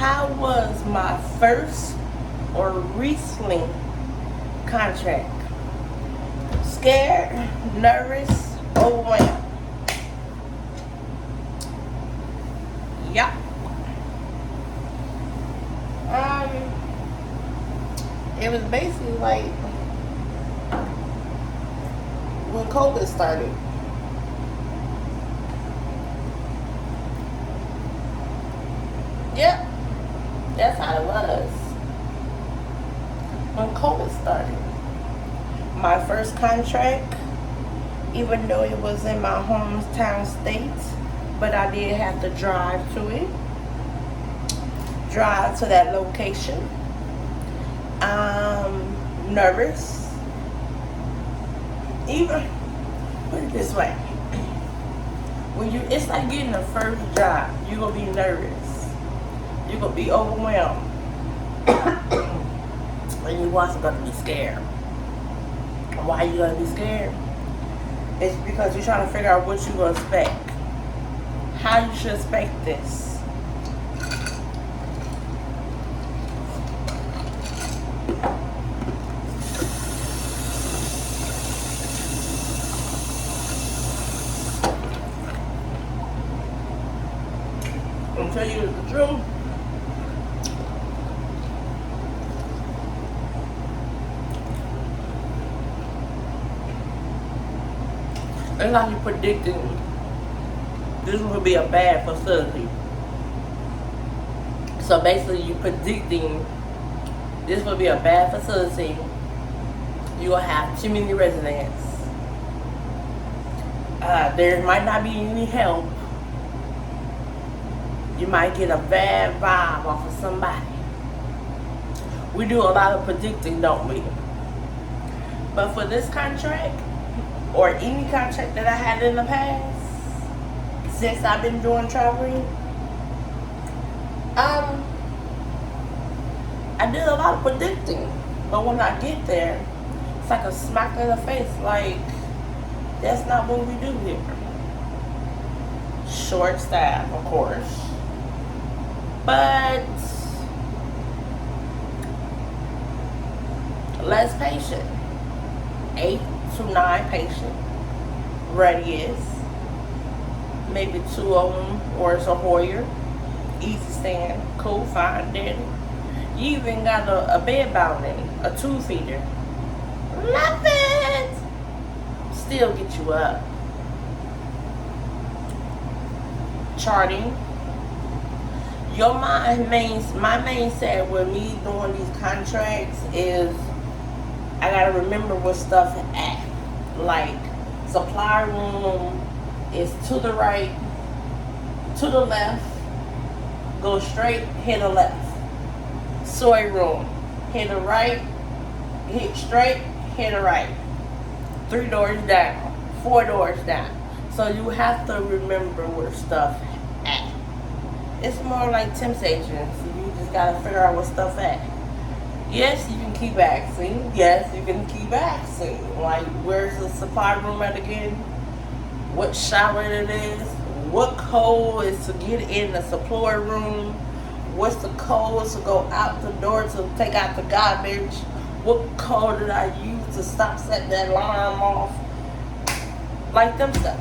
How was my first or recently contract? Scared, nervous, overwhelmed. Yep. It was basically like when COVID started. Yep, that's how it was. When COVID started. My first contract, even though it was in my hometown state, but I did have to drive to it. Drive to that location. Nervous. Even put it this way. It's like getting the first job. You're gonna be nervous. You're gonna be overwhelmed. And you also gonna be scared. Why are you gonna be scared? It's because you're trying to figure out what you're gonna expect. How you should expect this. I'll tell you the truth. It's like you predicting this will be a bad facility. So basically you predicting this will be a bad facility. You will have too many residents. There might not be any help. You might get a bad vibe off of somebody. We do a lot of predicting, don't we? But for this contract, or any contract that I had in the past, since I've been doing traveling, I did a lot of predicting. But when I get there, it's like a smack in the face, like, that's not what we do here. Short staff, of course. But less patient. 8 to 9 patient radius. Maybe 2 of them, or it's a Hoyer. Easy stand, cool, fine, dandy. You even got a bed bounding, a 2-feeder. Love it! Still get you up. Charting. My mindset with me doing these contracts is I gotta remember what stuff at. Like, supply room is to the right, to the left, go straight, hit the left. Soy room, hit the right, hit straight, hit the right. 3 doors down, 4 doors down. So you have to remember where stuff at. It's more like temp agents. You just gotta figure out what stuff at. Yes, you can keep asking. Yes, you can keep asking. Like, where's the supply room at again? What shower it is? What code is to get in the supply room? What's the code to go out the door to take out the garbage? What code did I use to stop setting that alarm off? Like them stuff.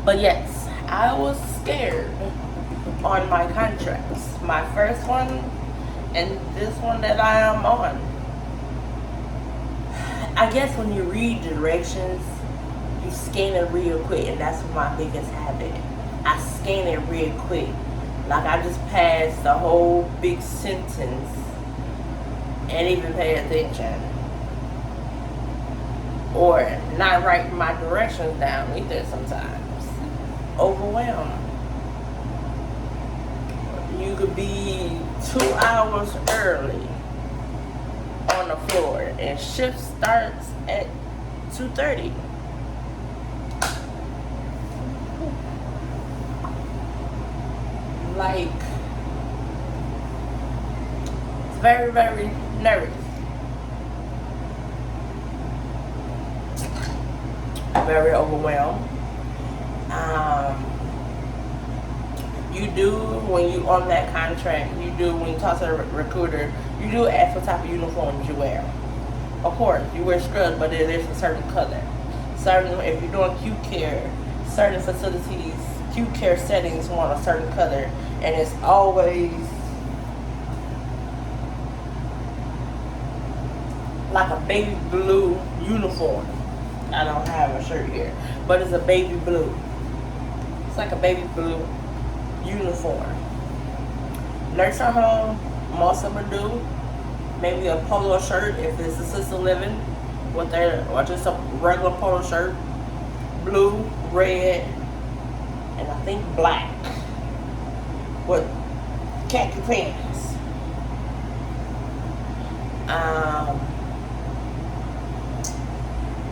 But yes, I was scared on my contracts. My first one and this one that I am on. I guess when you read directions, you scan it real quick, and that's my biggest habit. I scan it real quick. Like, I just passed the whole big sentence and even pay attention. Or not write my directions down either sometimes. Overwhelmed. You could be 2 hours early on the floor and shift starts at 2:30. Like, it's very, very nervous. Very overwhelmed. you do when you on that contract, you do when you talk to the recruiter, you do ask what type of uniforms you wear. Of course, you wear scrubs, but there's a certain color. Certain, if you're doing acute care, certain facilities, acute care settings want a certain color, and it's always like a baby blue uniform. I don't have a shirt here, but it's a baby blue. It's like a baby blue uniform. Nursing home, most of them do. Maybe a polo shirt if it's assisted living, with their, or just a regular polo shirt, blue, red, and I think black, with khaki pants.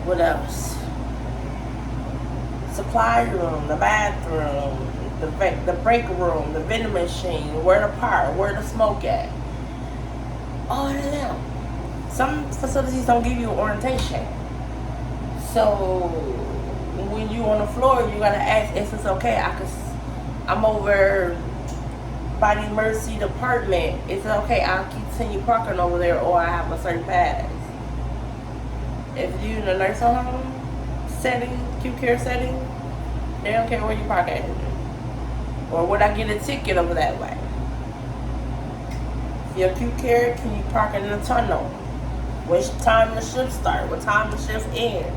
What else? Supply room, the bathroom, the break room, the vending machine, where the park, where the smoke at. All of them. Some facilities don't give you orientation. So when you on the floor, you gotta ask if it's okay. I'm over by the emergency department. Is it okay? I'll continue parking over there, or I have a certain pass. If you in a nursing home setting, acute care setting, they don't care where you park at. Or would I get a ticket over that way? If you're acute care, can you park in the tunnel? Which time the shift start? What time the shift ends?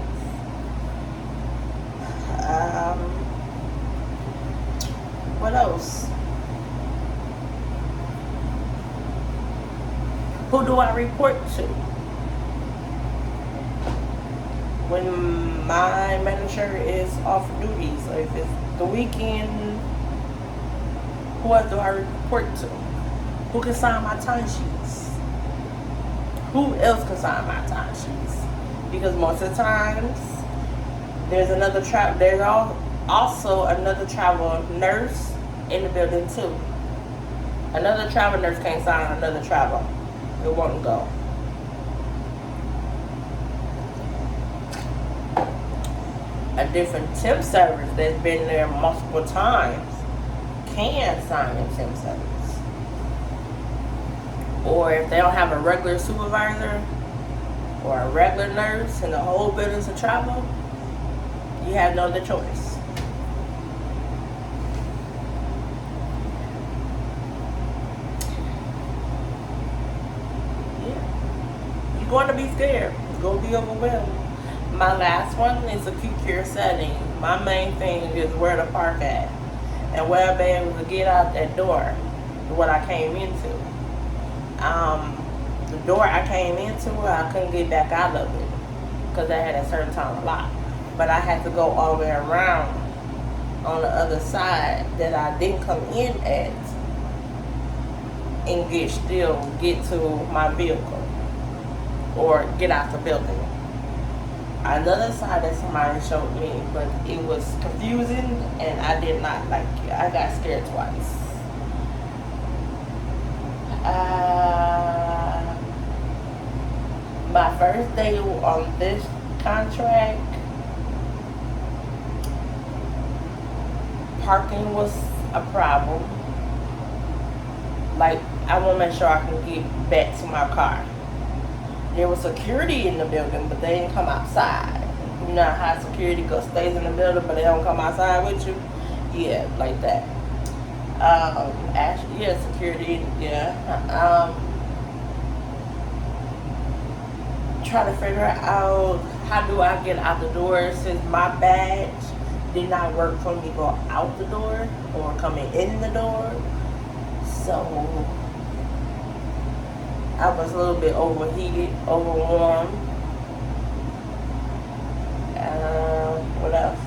What else? Who do I report to? When my manager is off duty, so if it's the weekend, who else do I report to? Who can sign my timesheets? Who else can sign my timesheets? Because most of the times, there's also another travel nurse in the building too. Another travel nurse can't sign another travel. It won't go. A different temp service that's been there multiple times can sign a temp service. Or if they don't have a regular supervisor or a regular nurse and the whole building's a travel, you have no other choice. Yeah. You're going to be scared. You're going to be overwhelmed. My last one is acute care setting. My main thing is where to park at and where I'll be able to get out that door, what I came into. The door I came into, I couldn't get back out of it because I had a certain time lock. But I had to go all the way around on the other side that I didn't come in at and still get to my vehicle or get out the building. Another side that somebody showed me, but it was confusing and I did not like it. I got scared twice. My first day on this contract, parking was a problem. Like, I want to make sure I can get back to my car. There was security in the building, but they didn't come outside. You know how security stays in the building, but they don't come outside with you? Yeah, like that. Actually, yeah, security, yeah. Try to figure out how do I get out the door since my badge did not work for me to go out the door or coming in the door. So I was a little bit overheated, overwarmed. What else?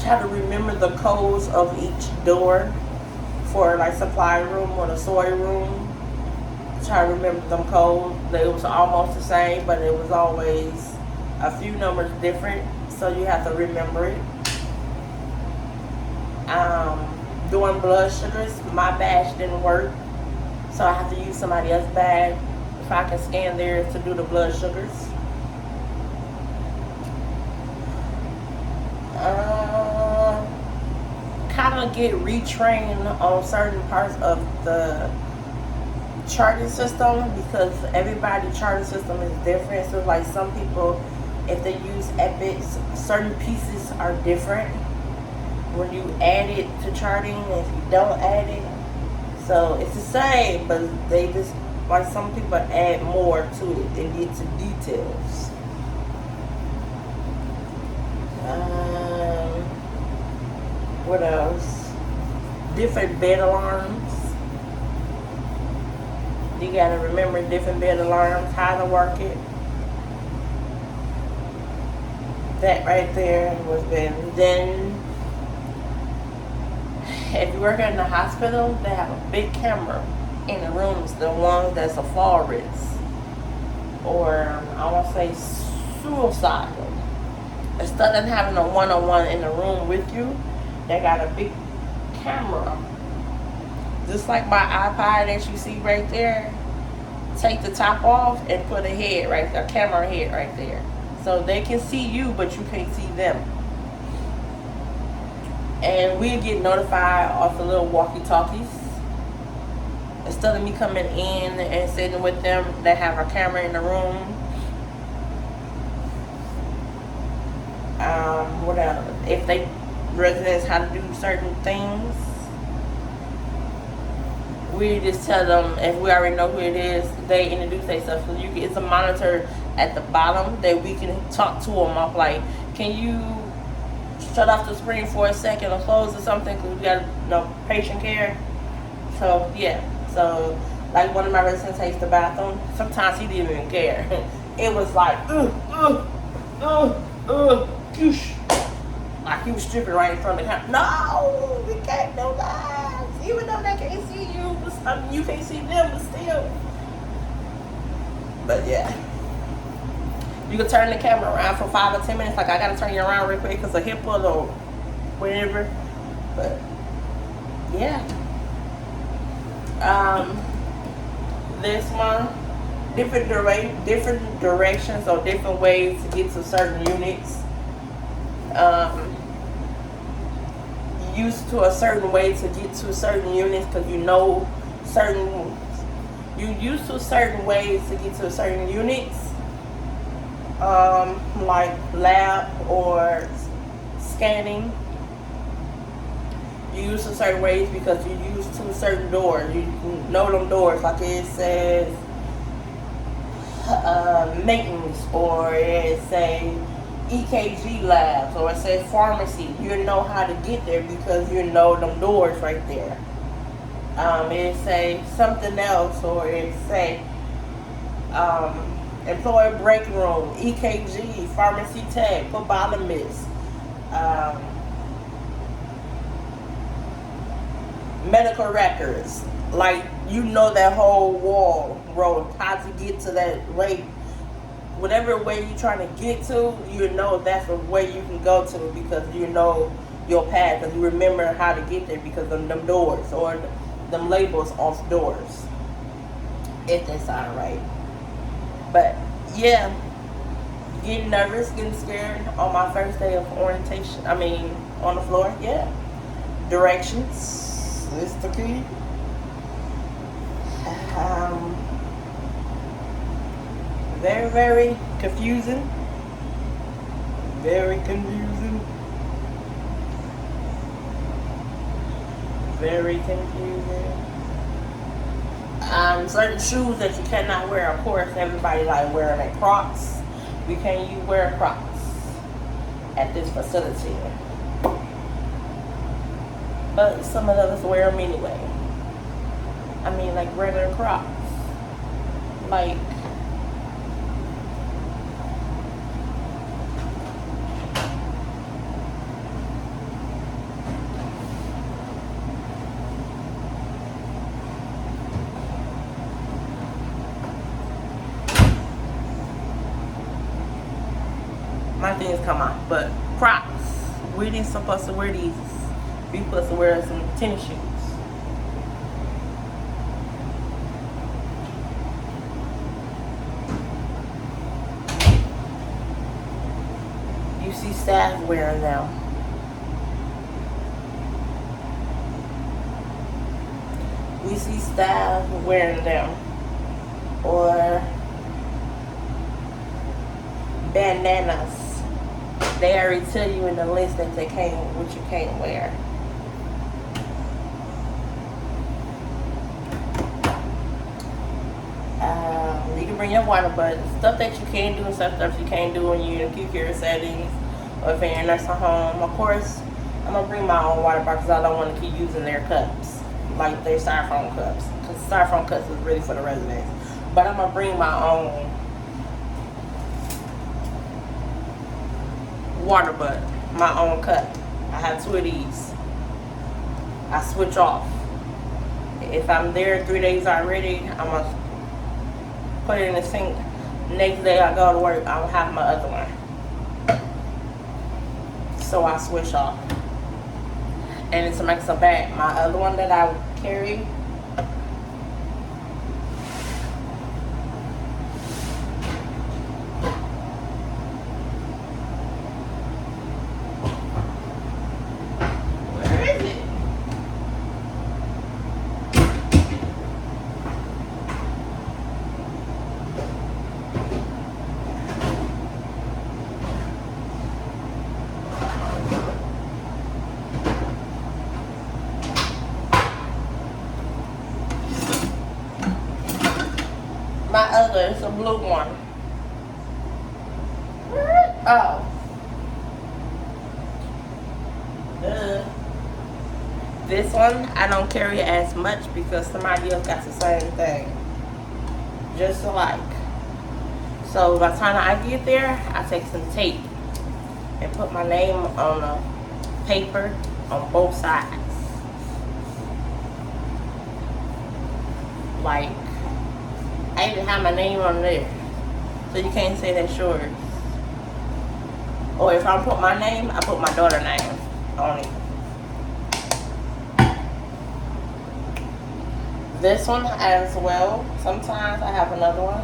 Try to remember the codes of each door for like supply room or the soy room. Try to remember them codes. They was almost the same, but it was always a few numbers different, so you have to remember it. Doing blood sugars, my badge didn't work, so I have to use somebody else's badge if I can scan theirs to do the blood sugars. Kind of get retrained on certain parts of the charting system, because everybody charting system is different. So like some people, if they use Epic, certain pieces are different when you add it to charting, if you don't add it. So it's the same, but they just, like some people add more to it and get to details. What else? Different bed alarms. You gotta remember different bed alarms, how to work it. That right there was good. Then, if you work in the hospital, they have a big camera in the rooms, the ones that's a fall risk, or I want to say suicidal. Instead of having a one-on-one in the room with you, they got a big camera, just like my iPad that you see right there. Take the top off and put a head right there, a camera head right there, so they can see you, but you can't see them. And we get notified off the little walkie-talkies. Instead of me coming in and sitting with them, they have a camera in the room. What else? If they residents how to do certain things, we just tell them, if we already know who it is, they introduce themselves. So you get, it's a monitor at the bottom that we can talk to them off, like, can you shut off the screen for a second or close or something, because we got patient care. So yeah, so like one of my residents takes the bathroom, sometimes he didn't even care. It was like like he was stripping right in front of the camera. No, we can't do that. Even though they can't see you, but you can't see them, but still. But yeah, you can turn the camera around for 5 or 10 minutes. Like, I gotta turn you around real quick because a HIPAA or whatever. But yeah, this one, different directions or different ways to get to certain units. Used to a certain way to get to certain units, because you used to certain ways to get to certain units, like lab or scanning. You use to certain ways because you use to certain doors. You know them doors, like it says maintenance, or it say EKG labs, or it says pharmacy. You know how to get there because you know them doors right there. It say something else, or it say employee break room, EKG, pharmacy tag, phlebotomist, medical records. Like, you know that whole wall road, how to get to that way. Whatever way you're trying to get to, you know that's the way you can go to, because you know your path, because you remember how to get there because of them doors or them labels off doors, if that sound right. But yeah, getting nervous, getting scared on my first day of orientation, on the floor. Yeah, directions is the key. Very, very confusing. Very confusing. Very confusing. Certain shoes that you cannot wear. Of course, everybody like wearing their Crocs. We can't use wear Crocs at this facility. But some of us wear them anyway. Like regular Crocs. Like, my things come out, but Crocs, we ain't supposed to wear these. We supposed to wear some tennis shoes. You see staff wearing them. we see staff wearing them, or bandanas. They already tell you in the list that they can't, what you can't wear. You can bring your water, but stuff that you can do and stuff you can't do when you're in acute care settings or if you're in a nursing home. Of course, I'm gonna bring my own water bottle because I don't want to keep using their cups, like their styrofoam cups, because styrofoam cups is really for the residents. But I'm gonna bring my own water butt, my own cup. I have 2 of these. I switch off. If I'm there 3 days already, I'm gonna put it in the sink. Next day I go to work, I'll have my other one. So I switch off. And it's a mix of bag. My other one that I carry, my other, it's a blue one. Oh. This one, I don't carry as much because somebody else got the same thing. Just alike. So by the time I get there, I take some tape and put my name on a paper on both sides. Like, I even have my name on there, so you can't say that's yours. Or if I put my name, I put my daughter's name on it. This one as well. Sometimes I have another one,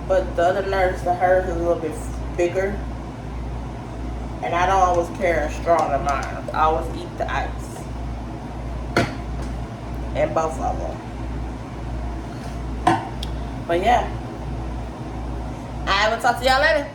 but the other nurse, hers is a little bit bigger, and I don't always carry a straw in mine. I always eat the ice, and both of them. But yeah, I will talk to y'all later.